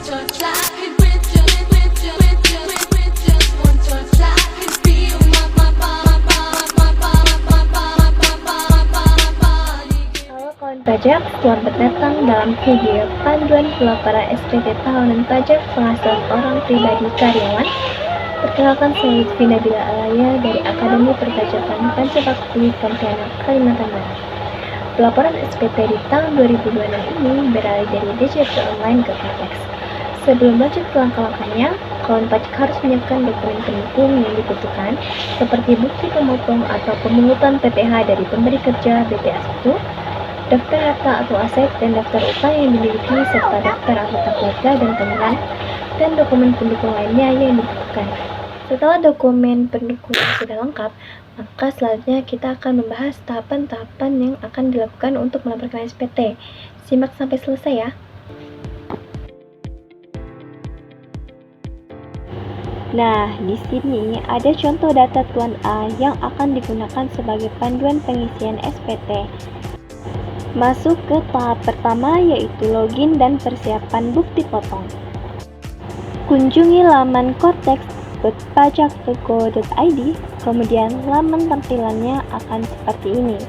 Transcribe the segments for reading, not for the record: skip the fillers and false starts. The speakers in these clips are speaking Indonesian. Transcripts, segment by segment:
Pajak, selamat datang dalam video panduan pelaporan SPT tahunan pajak penghasilan orang pribadi karyawan. Perkenalkan, saya Lutfi Nabila Alaya dari Akademi Perpajakan Pancabakti Pontianak, Kalimantan Barat. Pelaporan SPT di tahun 2026 ini beralih dari DJP online ke Capex. Sebelum lanjut ke langkah-langkahnya, kawan pajak harus menyiapkan dokumen pendukung yang dibutuhkan, seperti bukti pemotong atau pemungutan PPh dari pemberi kerja BPA 1, daftar harta atau aset dan daftar utang yang dimiliki, serta daftar anggota keluarga dan teman, dan dokumen pendukung lainnya yang dibutuhkan. Setelah dokumen pendukung sudah lengkap, maka selanjutnya kita akan membahas tahapan-tahapan yang akan dilakukan untuk melaporkan SPT. Simak sampai selesai ya. Nah, di sini ada contoh data Tuan A yang akan digunakan sebagai panduan pengisian SPT. Masuk ke tahap pertama, yaitu login dan persiapan bukti potong. Kunjungi laman cortex.pajak.go.id, kemudian laman tampilannya akan seperti ini.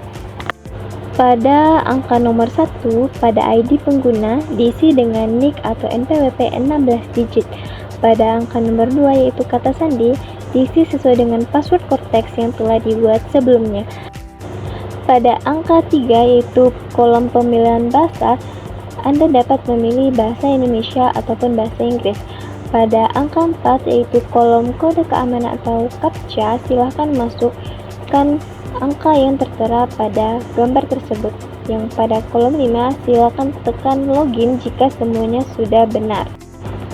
Pada angka nomor 1, pada ID pengguna diisi dengan NIK atau NPWP 16 digit. Pada angka nomor 2, yaitu kata sandi, diisi sesuai dengan password Cortex yang telah dibuat sebelumnya. Pada angka 3, yaitu kolom pemilihan bahasa, Anda dapat memilih bahasa Indonesia ataupun bahasa Inggris. Pada angka 4, yaitu kolom kode keamanan atau CAPTCHA, silahkan masukkan angka yang tertera pada gambar tersebut. Yang pada kolom 5, silahkan tekan login jika semuanya sudah benar.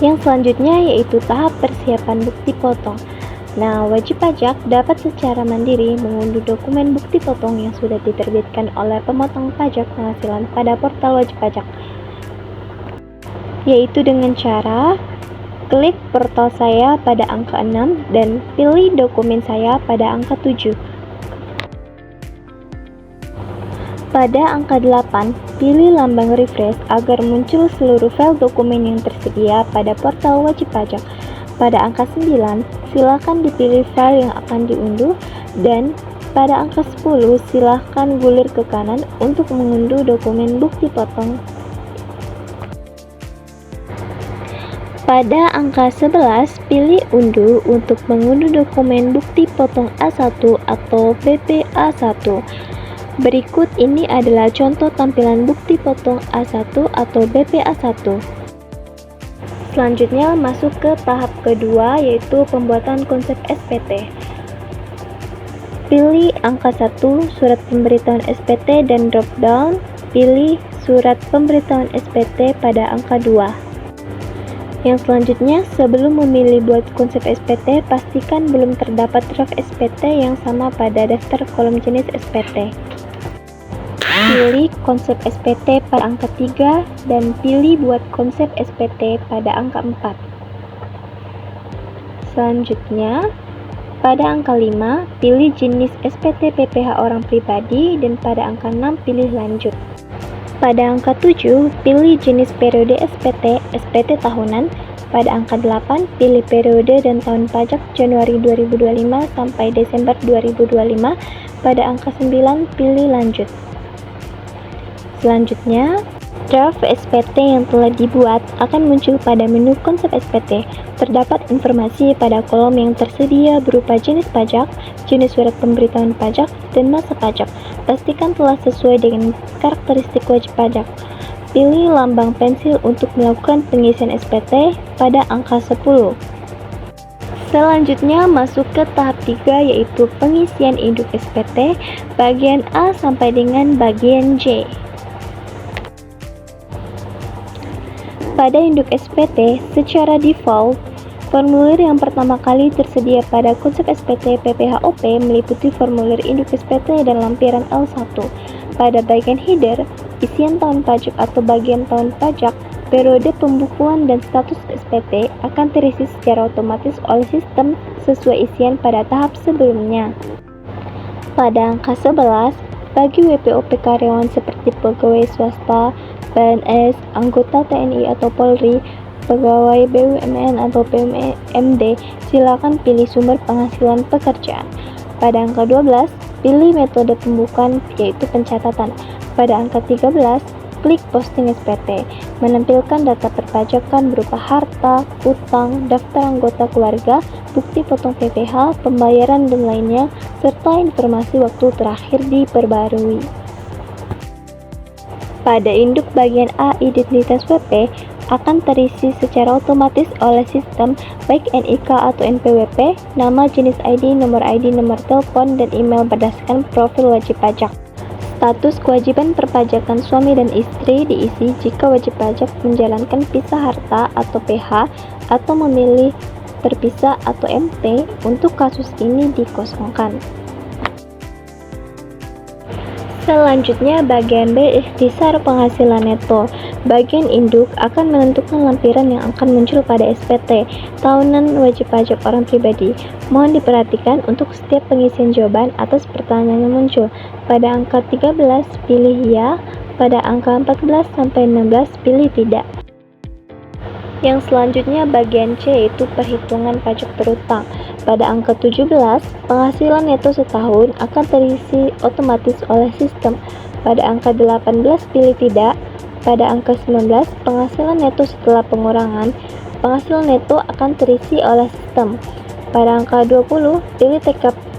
Yang selanjutnya yaitu tahap persiapan bukti potong. Nah, wajib pajak dapat secara mandiri mengunduh dokumen bukti potong yang sudah diterbitkan oleh pemotong pajak penghasilan pada portal wajib pajak, yaitu dengan cara klik portal saya pada angka 6 dan pilih dokumen saya pada angka 7. Pada angka 8, pilih lambang refresh agar muncul seluruh file dokumen yang tersedia pada portal wajib pajak. Pada angka 9, silakan dipilih file yang akan diunduh, dan pada angka 10, silakan gulir ke kanan untuk mengunduh dokumen bukti potong. Pada angka 11, pilih unduh untuk mengunduh dokumen bukti potong A1 atau BPA 1. Berikut ini adalah contoh tampilan bukti potong A1 atau BPA 1. Selanjutnya masuk ke tahap kedua, yaitu pembuatan konsep SPT. Pilih angka 1 surat pemberitahuan SPT dan drop down pilih surat pemberitahuan SPT pada angka 2. Yang selanjutnya, sebelum memilih buat konsep SPT, pastikan belum terdapat draft SPT yang sama pada daftar kolom jenis SPT. Pilih konsep SPT pada angka 3 dan pilih buat konsep SPT pada angka 4. Selanjutnya, pada angka 5, pilih jenis SPT PPh orang pribadi dan pada angka 6 pilih lanjut. Pada angka 7, pilih jenis periode SPT, SPT tahunan. Pada angka 8, pilih periode dan tahun pajak Januari 2025 sampai Desember 2025. Pada angka 9, pilih lanjut. Selanjutnya, draft SPT yang telah dibuat akan muncul pada menu konsep SPT. Terdapat informasi pada kolom yang tersedia berupa jenis pajak, jenis surat pemberitahuan pajak, dan masa pajak. Pastikan telah sesuai dengan karakteristik wajib pajak. Pilih lambang pensil untuk melakukan pengisian SPT pada angka 10. Selanjutnya masuk ke tahap 3, yaitu pengisian induk SPT bagian A sampai dengan bagian J. Pada induk SPT, secara default, formulir yang pertama kali tersedia pada konsep SPT PPh-OP meliputi formulir induk SPT dan lampiran L1. Pada bagian header, isian tahun pajak atau bagian tahun pajak, periode pembukuan dan status SPT akan terisi secara otomatis oleh sistem sesuai isian pada tahap sebelumnya. Pada angka 11, bagi WPOP karyawan seperti pegawai swasta, PNS, anggota TNI atau Polri, pegawai BUMN atau PUMD, silakan pilih sumber penghasilan pekerjaan. Pada angka 12, pilih metode pembukaan yaitu pencatatan. Pada angka 13, klik posting SPT, menampilkan data perpajakan berupa harta, utang, daftar anggota keluarga, bukti potong PPh, pembayaran dan lainnya, serta informasi waktu terakhir diperbarui. Pada induk bagian A identitas WP akan terisi secara otomatis oleh sistem baik NIK atau NPWP, nama, jenis ID, nomor telepon, dan email berdasarkan profil wajib pajak. Status kewajiban perpajakan suami dan istri diisi jika wajib pajak menjalankan pisah harta atau PH atau memilih terpisah atau MT. Untuk kasus ini dikosongkan. Selanjutnya bagian B, ikhtisar penghasilan neto. Bagian induk akan menentukan lampiran yang akan muncul pada SPT tahunan wajib pajak orang pribadi. Mohon diperhatikan untuk setiap pengisian jawaban atas pertanyaan yang muncul. Pada angka 13 pilih ya, pada angka 14 sampai 16 pilih tidak. Yang selanjutnya bagian C yaitu perhitungan pajak berutang. Pada angka 17, penghasilan neto setahun akan terisi otomatis oleh sistem. Pada angka 18 pilih tidak. Pada angka 19, penghasilan neto setelah pengurangan, penghasilan neto akan terisi oleh sistem. Pada angka 20, pilih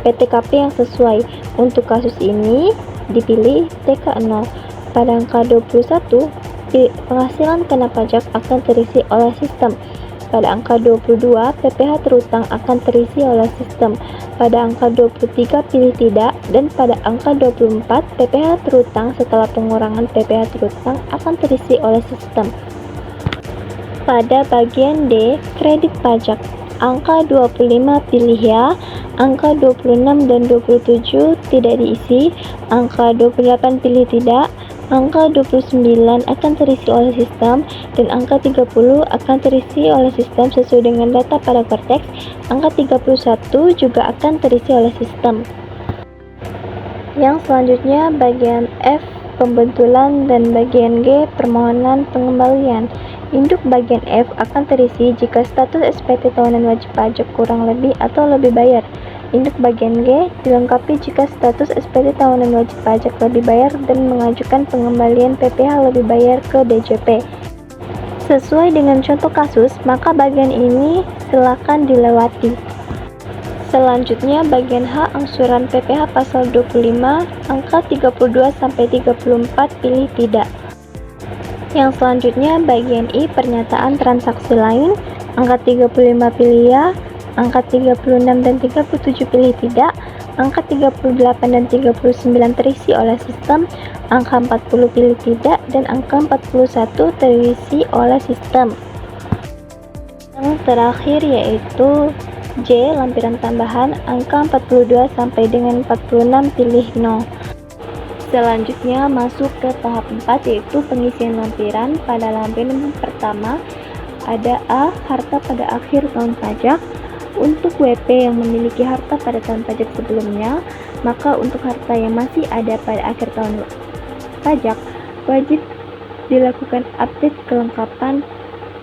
PTKP yang sesuai. Untuk kasus ini, dipilih TK0. Pada angka 21, penghasilan kena pajak akan terisi oleh sistem. Pada angka 22, PPh terutang akan terisi oleh sistem. Pada angka 23 pilih tidak, dan pada angka 24 PPh terutang setelah pengurangan PPh terutang akan terisi oleh sistem. Pada bagian D, kredit pajak, angka 25 pilih ya, angka 26 dan 27 tidak diisi, angka 28 pilih tidak, angka 29 akan terisi oleh sistem, dan angka 30 akan terisi oleh sistem sesuai dengan data pada Cortex. Angka 31 juga akan terisi oleh sistem. Yang selanjutnya bagian F, pembentulan, dan bagian G, permohonan pengembalian. Induk bagian F akan terisi jika status SPT tahunan wajib pajak kurang lebih atau lebih bayar. Induk bagian G dilengkapi jika status SPT tahunan wajib pajak lebih bayar dan mengajukan pengembalian PPh lebih bayar ke DJP. Sesuai dengan contoh kasus, maka bagian ini silakan dilewati. Selanjutnya bagian H, angsuran PPh pasal 25, angka 32 sampai 34 pilih tidak. Yang selanjutnya bagian I, pernyataan transaksi lain, angka 35 pilih ya, angka 36 dan 37 pilih tidak, angka 38 dan 39 terisi oleh sistem, angka 40 pilih tidak, dan angka 41 terisi oleh sistem. Yang terakhir yaitu J, lampiran tambahan, angka 42 sampai dengan 46 pilih no. Selanjutnya masuk ke tahap 4 yaitu pengisian lampiran. Pada lampiran pertama ada A, harta pada akhir tahun pajak. Untuk WP yang memiliki harta pada tahun pajak sebelumnya, maka untuk harta yang masih ada pada akhir tahun pajak, wajib dilakukan update kelengkapan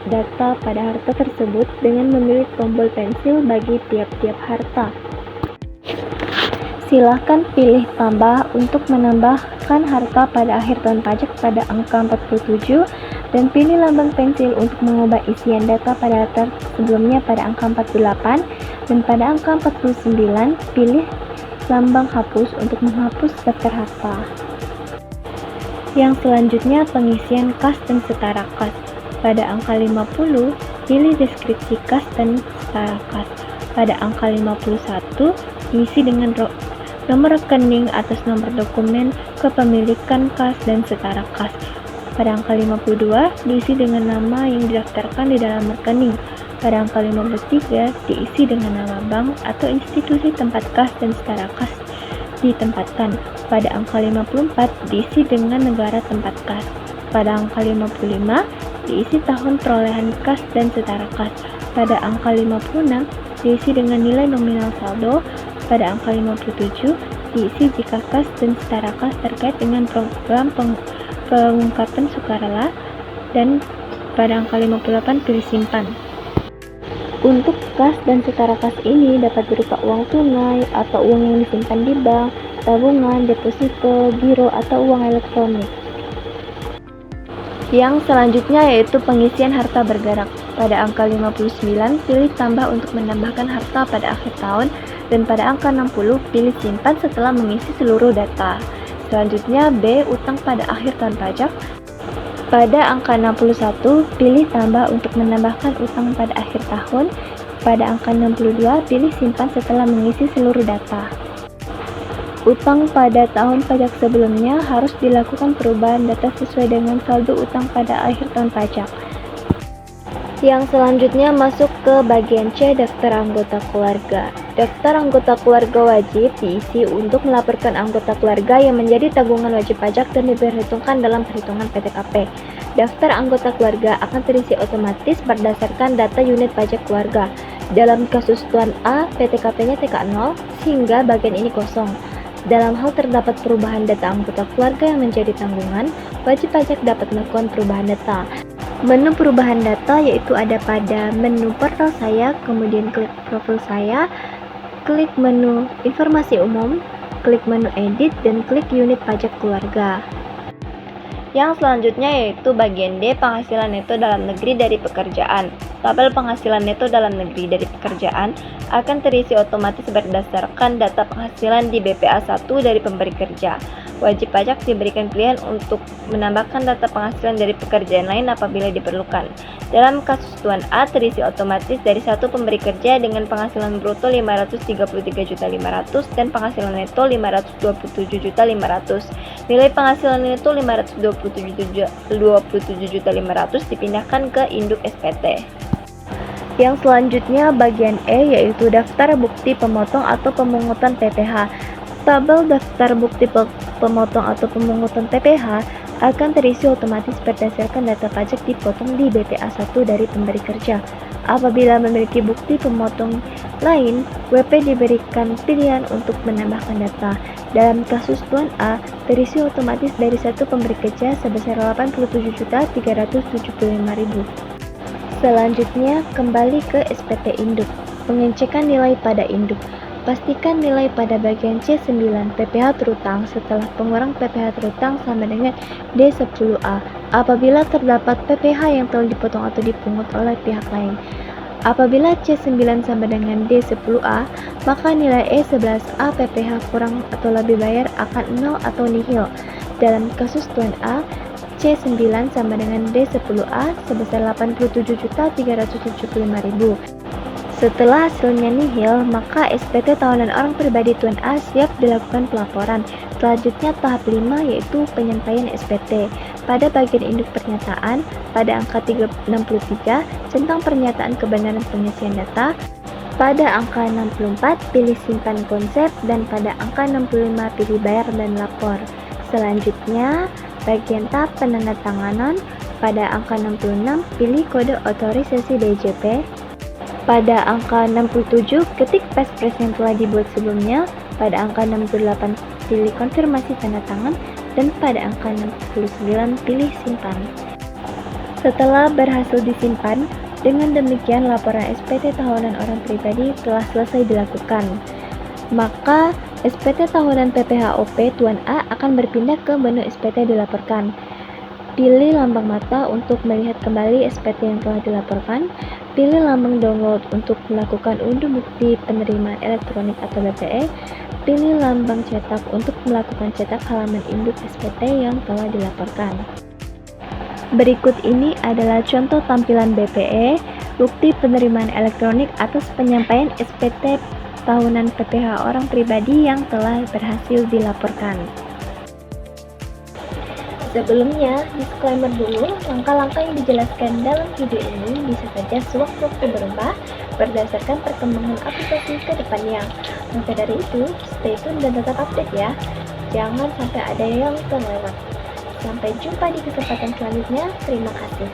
data pada harta tersebut dengan memilih tombol pensil bagi tiap-tiap harta. Silahkan pilih tambah untuk menambahkan harta pada akhir tahun pajak pada angka 47, dan pilih lambang pensil untuk mengubah isian data pada harta sebelumnya pada angka 48, dan pada angka 49 pilih lambang hapus untuk menghapus daftar harta. Yang selanjutnya pengisian kas dan setara kas. Pada angka 50 pilih deskripsi kas dan setara kas. Pada angka 51 diisi dengan nomor rekening atas nomor dokumen kepemilikan kas dan setara kas. Pada angka 52 diisi dengan nama yang didaftarkan di dalam rekening. Pada angka 53 diisi dengan nama bank atau institusi tempat kas dan setara kas ditempatkan. Pada angka 54 diisi dengan negara tempat kas. Pada angka 55 diisi tahun perolehan kas dan setara kas. Pada angka 56 diisi dengan nilai nominal saldo. Pada angka 57 diisi jika kas dan setara kas terkait dengan program pengungkapan sukarela, dan pada angka 58 pilih simpan. Untuk kas dan setara kas ini dapat berupa uang tunai atau uang yang disimpan di bank, tabungan, deposito, giro, atau uang elektronik. Yang selanjutnya yaitu pengisian harta bergerak. Pada angka 59, pilih tambah untuk menambahkan harta pada akhir tahun, dan pada angka 60, pilih simpan setelah mengisi seluruh data. Selanjutnya B. Utang pada akhir tahun pajak. Pada angka 61, pilih tambah untuk menambahkan utang pada akhir tahun. Pada angka 62, pilih simpan setelah mengisi seluruh data. Utang pada tahun pajak sebelumnya harus dilakukan perubahan data sesuai dengan saldo utang pada akhir tahun pajak. Yang selanjutnya masuk ke bagian C, daftar anggota keluarga. Daftar anggota keluarga wajib diisi untuk melaporkan anggota keluarga yang menjadi tanggungan wajib pajak dan diperhitungkan dalam perhitungan PTKP. Daftar anggota keluarga akan terisi otomatis berdasarkan data unit pajak keluarga. Dalam kasus Tuan A, PTKP-nya TK0 sehingga bagian ini kosong. Dalam hal terdapat perubahan data anggota keluarga yang menjadi tanggungan, wajib pajak dapat melakukan perubahan data. Menu perubahan data yaitu ada pada menu portal saya, kemudian klik profil saya, klik menu informasi umum, klik menu edit, dan klik unit pajak keluarga. Yang selanjutnya yaitu bagian D, penghasilan neto dalam negeri dari pekerjaan. Tabel penghasilan neto dalam negeri dari pekerjaan akan terisi otomatis berdasarkan data penghasilan di BPA 1 dari pemberi kerja. Wajib pajak diberikan pilihan untuk menambahkan data penghasilan dari pekerjaan lain apabila diperlukan. Dalam kasus Tuan A terisi otomatis dari satu pemberi kerja dengan penghasilan bruto 533.500.000 dan penghasilan neto 527.500.000. Nilai penghasilan neto 527.500 dipindahkan ke induk SPT. Yang selanjutnya bagian E yaitu daftar bukti pemotong atau pemungutan PPh. Tabel daftar bukti pemotong atau pemungutan PPh akan terisi otomatis berdasarkan data pajak dipotong di BPA 1 dari pemberi kerja. Apabila memiliki bukti pemotong lain, WP diberikan pilihan untuk menambahkan data. Dalam kasus Tuan A, terisi otomatis dari satu pemberi kerja sebesar 87.375.000. Selanjutnya, kembali ke SPT Induk. Pengecekan nilai pada induk. Pastikan nilai pada bagian C9 PPh terutang setelah pengurang PPh terutang sama dengan D10A apabila terdapat PPh yang telah dipotong atau dipungut oleh pihak lain. Apabila C9 sama dengan D10A, maka nilai E11A PPh kurang atau lebih bayar akan 0 atau nihil. Dalam kasus Tuan A, C9 sama dengan D10A sebesar 87.375.000. Setelah hasilnya nihil, maka SPT tahunan orang pribadi Tuan A siap dilakukan pelaporan. Selanjutnya tahap 5 yaitu penyampaian SPT. Pada bagian induk pernyataan, pada angka 63 tentang pernyataan kebenaran pengisian data, pada angka 64 pilih simpan konsep, dan pada angka 65 pilih bayar dan lapor. Selanjutnya, bagian tahap penandatanganan, pada angka 66 pilih kode otorisasi DJP. Pada angka 67, ketik paspres yang telah dibuat sebelumnya. Pada angka 68, pilih konfirmasi tanda tangan. Dan pada angka 69, pilih simpan. Setelah berhasil disimpan, dengan demikian laporan SPT tahunan orang pribadi telah selesai dilakukan. Maka, SPT tahunan PPh-OP Tuan A akan berpindah ke menu SPT dilaporkan. Pilih lambang mata untuk melihat kembali SPT yang telah dilaporkan. Pilih lambang download untuk melakukan unduh bukti penerimaan elektronik atau BPE. Pilih lambang cetak untuk melakukan cetak halaman induk SPT yang telah dilaporkan. Berikut ini adalah contoh tampilan BPE, bukti penerimaan elektronik atas penyampaian SPT tahunan PPh orang pribadi yang telah berhasil dilaporkan. Sebelumnya, disclaimer dulu, langkah-langkah yang dijelaskan dalam video ini bisa saja sewaktu-waktu berubah berdasarkan perkembangan aplikasi ke depannya. Maka dari itu, stay tune dan tetap update ya. Jangan sampai ada yang terlewat. Sampai jumpa di kesempatan selanjutnya. Terima kasih.